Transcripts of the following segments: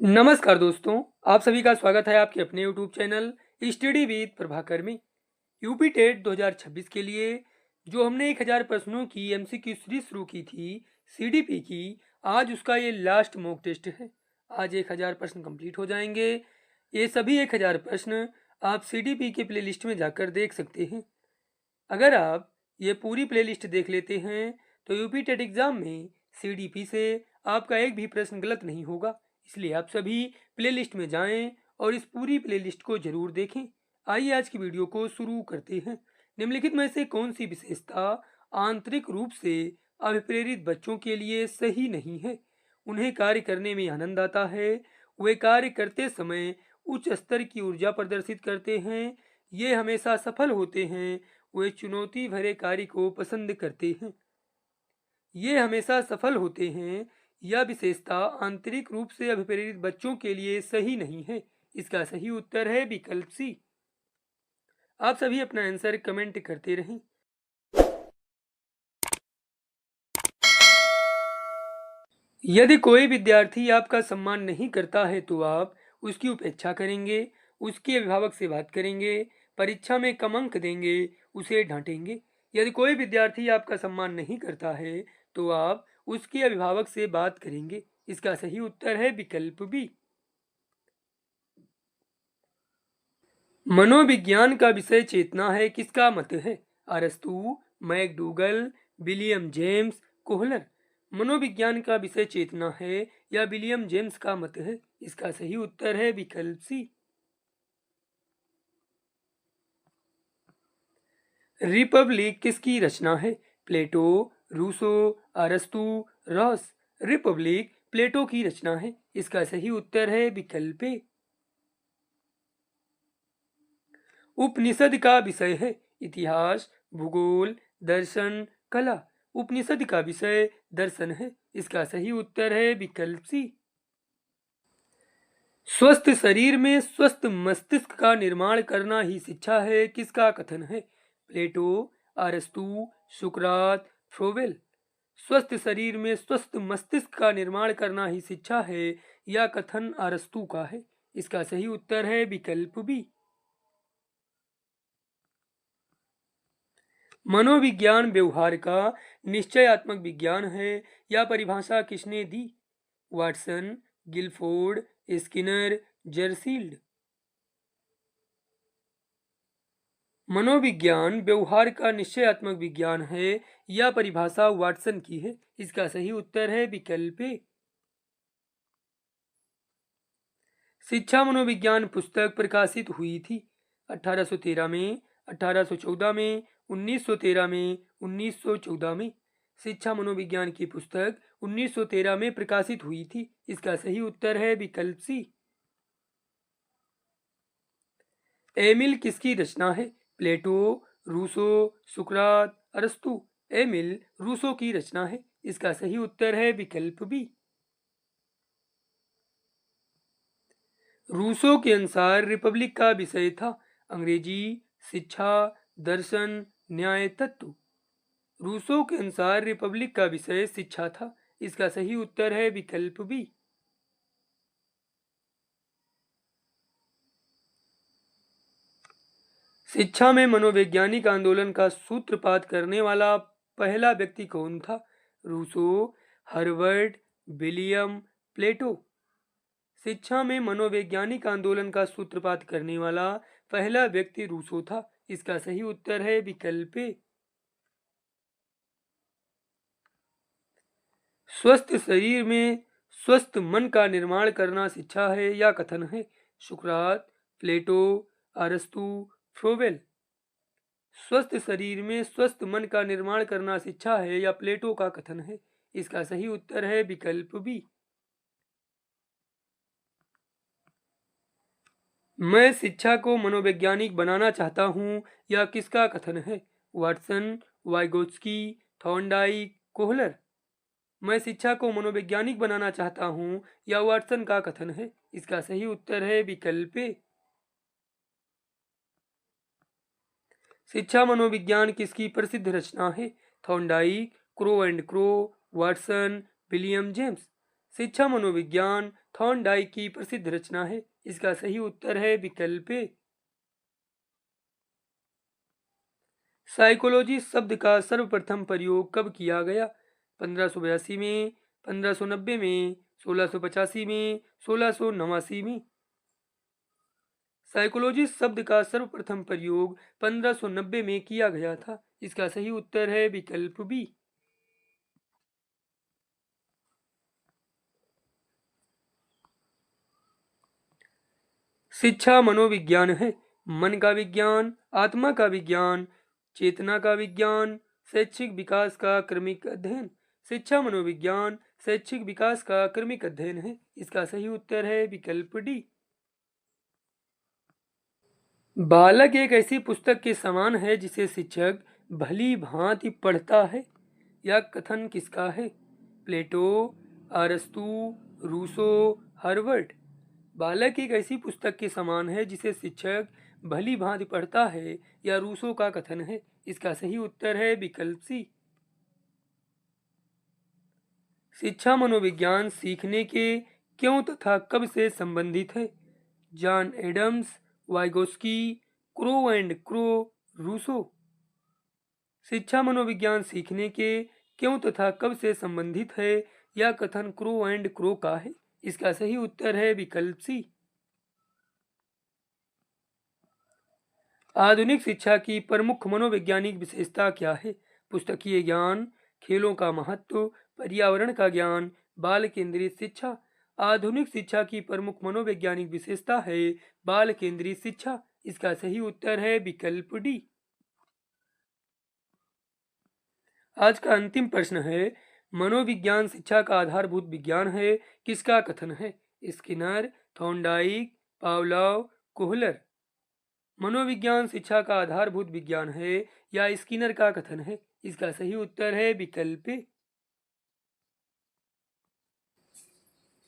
नमस्कार दोस्तों, आप सभी का स्वागत है आपके अपने YouTube channel study with Prabhakar में। यूपी टेट 2026 के लिए जो हमने 1000 प्रश्नों की एमसीक्यू सीरीज शुरू की थी सीडीपी की, आज उसका ये लास्ट मॉक टेस्ट है। आज 1000 प्रश्न कंप्लीट हो जाएंगे। ये सभी 1000 प्रश्न आप सीडीपी के प्लेलिस्ट में जाकर देख सकते हैं। अगर आप ये पूरी प्लेलिस्ट देख लेते हैं तो यूपी टेट एग्जाम में सीडीपी से आपका एक भी प्रश्न गलत नहीं होगा। इसलिए आप सभी प्लेलिस्ट में जाएं और इस पूरी प्लेलिस्ट को जरूर देखें। आइए आज की वीडियो को शुरू करते हैं। निम्नलिखित में से कौन सी विशेषता आंतरिक रूप से अभिप्रेरित बच्चों के लिए सही नहीं है? उन्हें कार्य करने में आनंद आता है, वे कार्य करते समय उच्च स्तर की ऊर्जा प्रदर्शित करते हैं, ये हमेशा सफल होते हैं, वे चुनौती भरे कार्य को पसंद करते हैं। ये हमेशा सफल होते हैं। यह विशेषता आंतरिक रूप से अभिप्रेरित बच्चों के लिए सही नहीं है। इसका सही उत्तर है विकल्प सी। आप सभी अपना आंसर कमेंट करते रहें। यदि कोई विद्यार्थी आपका सम्मान नहीं करता है तो आप उसकी उपेक्षा करेंगे, उसके अभिभावक से बात करेंगे, परीक्षा में कम अंक देंगे, उसे डांटेंगे। यदि कोई विद्यार्थी आपका सम्मान नहीं करता है तो आप उसके अभिभावक से बात करेंगे। इसका सही उत्तर है विकल्प बी। मनोविज्ञान का विषय चेतना है, किसका मत है? अरस्तु, मैकडूगल, विलियम जेम्स, कोहलर। मनोविज्ञान का विषय चेतना है या विलियम जेम्स का मत है? इसका सही उत्तर है विकल्प सी। रिपब्लिक किसकी रचना है? प्लेटो, रूसो, अरस्तु, रॉस। रिपब्लिक प्लेटो की रचना है। इसका सही उत्तर है विकल्प ए। उपनिषद का विषय है इतिहास, भूगोल, दर्शन, कला। उपनिषद का विषय दर्शन है। इसका सही उत्तर है विकल्प सी। स्वस्थ शरीर में स्वस्थ मस्तिष्क का निर्माण करना ही शिक्षा है, किसका कथन है? प्लेटो, अरस्तु, सुकरात, फ्रोवेल। स्वस्थ शरीर में स्वस्थ मस्तिष्क का निर्माण करना ही शिक्षा है, यह कथन अरस्तु का है। इसका सही उत्तर है विकल्प बी। मनोविज्ञान व्यवहार का निश्चयात्मक विज्ञान है, यह परिभाषा किसने दी? Watson, Guilford, Skinner, Jersild. मनोविज्ञान व्यवहार का निश्चयात्मक विज्ञान है, यह परिभाषा वाटसन की है। इसका सही उत्तर है विकल्प ए। शिक्षा मनोविज्ञान पुस्तक प्रकाशित हुई थी 1813 में, 1814 में, 1913 में, 1914 में। शिक्षा मनोविज्ञान की पुस्तक 1913 में प्रकाशित हुई थी। इसका सही उत्तर है विकल्प सी। एमिल किसकी रचना है? प्लेटो, रूसो, सुकरात, अरस्तु। एमिल रूसो की रचना है। इसका सही उत्तर है विकल्प बी। रूसो के अनुसार रिपब्लिक का विषय था अंग्रेजी, शिक्षा, दर्शन, न्याय तत्व। रूसो के अनुसार रिपब्लिक का विषय शिक्षा था। इसका सही उत्तर है विकल्प बी। शिक्षा में मनोवैज्ञानिक आंदोलन का सूत्रपात करने वाला पहला व्यक्ति कौन था? रूसो, हर्वर्ड, विलियम, प्लेटो। शिक्षा में मनोवैज्ञानिक आंदोलन का सूत्रपात करने वाला पहला व्यक्ति रूसो था। इसका सही उत्तर है विकल्प ए। स्वस्थ शरीर में स्वस्थ मन का निर्माण करना शिक्षा है, या कथन है? सुकरात, प्लेटो, अरस्तु, फ्रोवेल। स्वस्थ शरीर में स्वस्थ मन का निर्माण करना शिक्षा है, या प्लेटो का कथन है? इसका सही उत्तर है विकल्प बी। मैं शिक्षा को मनोवैज्ञानिक बनाना चाहता हूँ, यह किसका कथन है? Watson, Vygotsky, Thorndike, Kohler. मैं शिक्षा को मनोवैज्ञानिक बनाना चाहता हूँ, यह वाटसन का कथन है। इसका सही उत्तर है विकल्प ए। शिक्षा मनोविज्ञान किसकी प्रसिद्ध रचना है? Thorndike, crow and crow, Watson, William James. शिक्षा मनोविज्ञान थॉर्नडाइक की प्रसिद्ध रचना है। इसका सही उत्तर है विकल्प ए। साइकोलॉजी शब्द का सर्वप्रथम प्रयोग कब किया गया? 1582 में, 1590 में, 1685 में, 1689 में। साइकोलॉजी शब्द का सर्वप्रथम प्रयोग 1590 में किया गया था। इसका सही उत्तर है विकल्प बी। शिक्षा मनोविज्ञान है। मन का विज्ञान, आत्मा का विज्ञान, चेतना का विज्ञान, शैक्षिक विकास का क्रमिक अध्ययन। शिक्षा मनोविज्ञान शैक्षिक विकास का क्रमिक अध्ययन है। इसका सही उत्तर है विकल्प डी। बालक एक ऐसी पुस्तक के समान है जिसे शिक्षक भली भांति पढ़ता है। यह कथन किसका है? प्लेटो, अरस्तु, रूसो, हर्बर्ट। बालक एक ऐसी पुस्तक के समान है जिसे शिक्षक भली भांति पढ़ता है, यह रूसो का कथन है। इसका सही उत्तर है विकल्प सी। शिक्षा मनोविज्ञान सीखने के क्यों तथा कब से संबंधित है? John Adams, Vygotsky, Crow and Crow, Rousseau. शिक्षा मनोविज्ञान सीखने के क्यों तथा कब से संबंधित है, यह कथन क्रो एंड क्रो का है। इसका सही उत्तर है विकल्प सी। आधुनिक शिक्षा की प्रमुख मनोवैज्ञानिक विशेषता क्या है? पुस्तकीय ज्ञान, खेलों का महत्व, पर्यावरण का ज्ञान, बाल केंद्रित शिक्षा। आधुनिक शिक्षा की प्रमुख मनोवैज्ञानिक विशेषता है बाल केंद्रित शिक्षा। इसका सही उत्तर है विकल्प डी। आज का अंतिम प्रश्न है, मनोविज्ञान शिक्षा का आधारभूत विज्ञान है, किसका कथन है? Skinner, Thorndike, Pavlov, Kohler. मनोविज्ञान शिक्षा का आधारभूत विज्ञान है या स्किनर का कथन है? इसका सही उत्तर है विकल्प ए।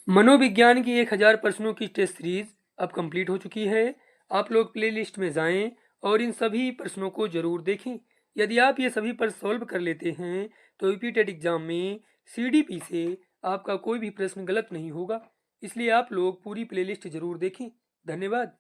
मनोविज्ञान की 1000 प्रश्नों की टेस्ट सीरीज अब कंप्लीट हो चुकी है। आप लोग प्लेलिस्ट में जाएं और इन सभी प्रश्नों को जरूर देखें। यदि आप ये सभी प्रश्न सॉल्व कर लेते हैं तो रिपीटेड एग्जाम में CDP से आपका कोई भी प्रश्न गलत नहीं होगा। इसलिए आप लोग पूरी प्लेलिस्ट जरूर देखें। धन्यवाद।